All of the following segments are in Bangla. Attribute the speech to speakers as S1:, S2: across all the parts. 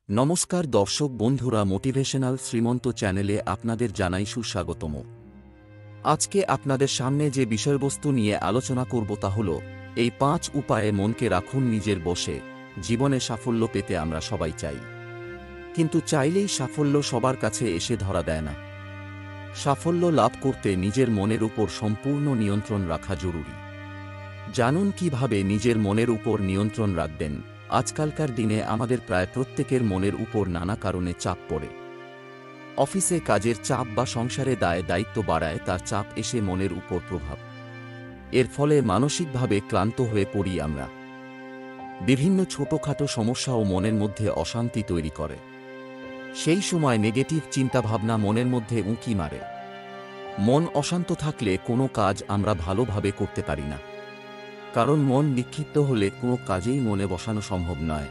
S1: নমস্কার দর্শক বন্ধুরা, মোটিভেশনাল শ্রীমন্ত চ্যানেলে আপনাদের জানাই সুস্বাগতম। আজকে আপনাদের সামনে যে বিষয়বস্তু নিয়ে আলোচনা করব তা হল এই 5 উপায়ে মনকে রাখুন নিজের বশে। জীবনে সাফল্য পেতে আমরা সবাই চাই, কিন্তু চাইলেই সাফল্য সবার কাছে এসে ধরা দেয় না। সাফল্য লাভ করতে নিজের মনের উপর সম্পূর্ণ নিয়ন্ত্রণ রাখা জরুরি। জানুন কিভাবে নিজের মনের উপর নিয়ন্ত্রণ রাখবেন। আজকালকার দিনে আমাদের প্রায় প্রত্যেকের মনের উপর নানা কারণে চাপ পড়ে। অফিসে কাজের চাপ বা সংসারে দায়িত্ব বাড়ায়, তার চাপ এসে মনের উপর প্রভাব। এর ফলে মানসিকভাবে ক্লান্ত হয়ে পড়ি আমরা। বিভিন্ন ছোটখাটো সমস্যাও মনের মধ্যে অশান্তি তৈরি করে। সেই সময় নেগেটিভ চিন্তাভাবনা মনের মধ্যে উঁকি মারে। মন অশান্ত থাকলে কোনো কাজ আমরা ভালোভাবে করতে পারি না, কারণ মন বিক্ষিপ্ত হলে কোনো কাজেই মনে বসানো সম্ভব নয়।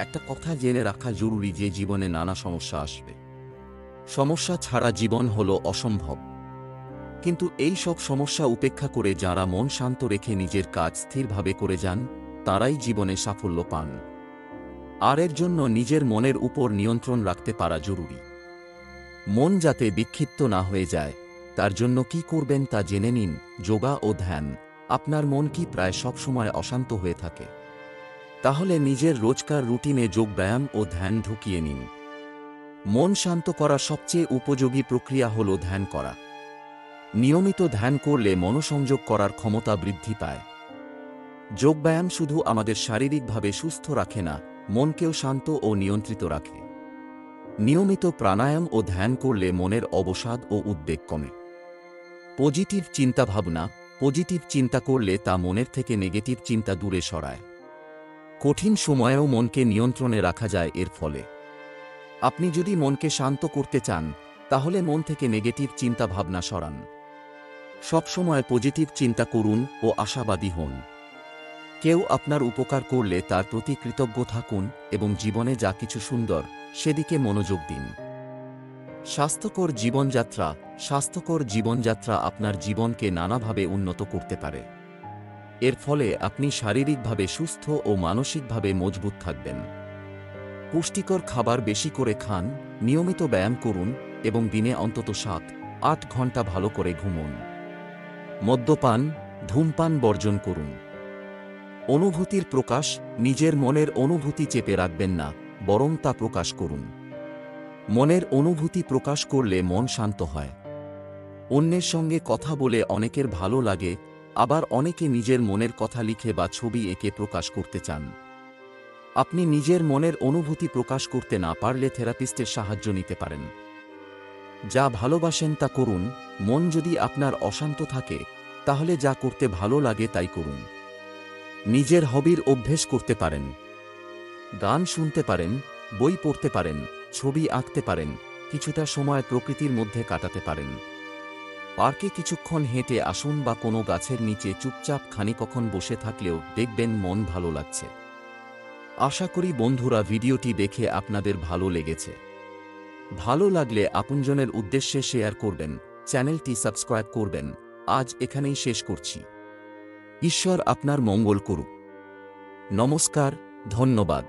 S1: একটা কথা জেনে রাখা জরুরি যে জীবনে নানা সমস্যা আসবে। সমস্যা ছাড়া জীবন হলো অসম্ভব। কিন্তু এই সব সমস্যা উপেক্ষা করে যাঁরা মন শান্ত রেখে নিজের কাজ স্থিরভাবে করে যান, তারাই জীবনে সাফল্য পান। আর এর জন্য নিজের মনের উপর নিয়ন্ত্রণ রাখতে পারা জরুরি। মন যাতে বিক্ষিপ্ত না হয়ে যায়, তার জন্য কি করবেন তা জেনে নিন। যোগা ও ধ্যান। আপনার মন কি প্রায় সব সময় অশান্ত হয়ে থাকে? তাহলে নিজের রোজকার রুটিনে যোগব্যায়াম ও ধ্যান ঢুকিয়ে নিন। মন শান্ত করার সবচেয়ে উপযোগী প্রক্রিয়া হল ধ্যান করা। নিয়মিত ধ্যান করলে মনোসংযোগ করার ক্ষমতা বৃদ্ধি পায়। যোগব্যায়াম শুধু আমাদের শারীরিকভাবে সুস্থ রাখে না, মনকেও শান্ত ও নিয়ন্ত্রিত রাখে। নিয়মিত প্রাণায়াম ও ধ্যান করলে মনের অবসাদ ও উদ্বেগ কমে। পজিটিভ চিন্তাভাবনা। পজিটিভ চিন্তা করলে তা মনের থেকে নেগেটিভ চিন্তা দূরে সরায়। কঠিন সময়েও মনকে নিয়ন্ত্রণে রাখা যায় এর ফলে। আপনি যদি মনকে শান্ত করতে চান, তাহলে মন থেকে নেগেটিভ চিন্তা ভাবনা সরান। সবসময় পজিটিভ চিন্তা করুন ও আশাবাদী হন। কেউ আপনার উপকার করলে তার প্রতি কৃতজ্ঞ থাকুন এবং জীবনে যা কিছু সুন্দর, সেদিকে মনোযোগ দিন। স্বাস্থ্যকর জীবনযাত্রা। স্বাস্থ্যকর জীবনযাত্রা আপনার জীবনকে নানাভাবে উন্নত করতে পারে। এর ফলে আপনি শারীরিকভাবে সুস্থ ও মানসিকভাবে মজবুত থাকবেন। পুষ্টিকর খাবার বেশি করে খান, নিয়মিত ব্যায়াম করুন এবং দিনে অন্তত 7-8 ঘন্টা ভালো করে ঘুমুন। মদ্যপান, ধূমপান বর্জন করুন। অনুভূতির প্রকাশ। নিজের মনের অনুভূতি চেপে রাখবেন না, বরং তা প্রকাশ করুন। মনের অনুভূতি প্রকাশ করলে মন শান্ত হয়। অন্যের সঙ্গে কথা বলে অনেকের ভালো লাগে, আবার অনেকে নিজের মনের কথা লিখে বা ছবি এঁকে প্রকাশ করতে চান। আপনি নিজের মনের অনুভূতি প্রকাশ করতে না পারলে থেরাপিস্টের সাহায্য নিতে পারেন। যা ভালোবাসেন তা করুন। মন যদি আপনার অশান্ত থাকে, তাহলে যা করতে ভালো লাগে তাই করুন। নিজের হবির অভ্যেস করতে পারেন। গান শুনতে পারেন, বই পড়তে পারেন, ছবি আঁকতে পারেন, কিছুটা সময় প্রকৃতির মধ্যে কাটাতে পারেন। পার্কে কিছুক্ষণ হেঁটে আসুন বা কোনো গাছের নিচে চুপচাপ খানিকক্ষণ বসে থাকলেও দেখবেন মন ভালো লাগছে। আশা করি বন্ধুরা ভিডিওটি দেখে আপনাদের ভালো লেগেছে। ভালো লাগলে আপনজনের উদ্দেশ্যে শেয়ার করবেন, চ্যানেলটি সাবস্ক্রাইব করবেন। আজ এখানেই শেষ করছি। ঈশ্বর আপনার মঙ্গল করুক। নমস্কার, ধন্যবাদ।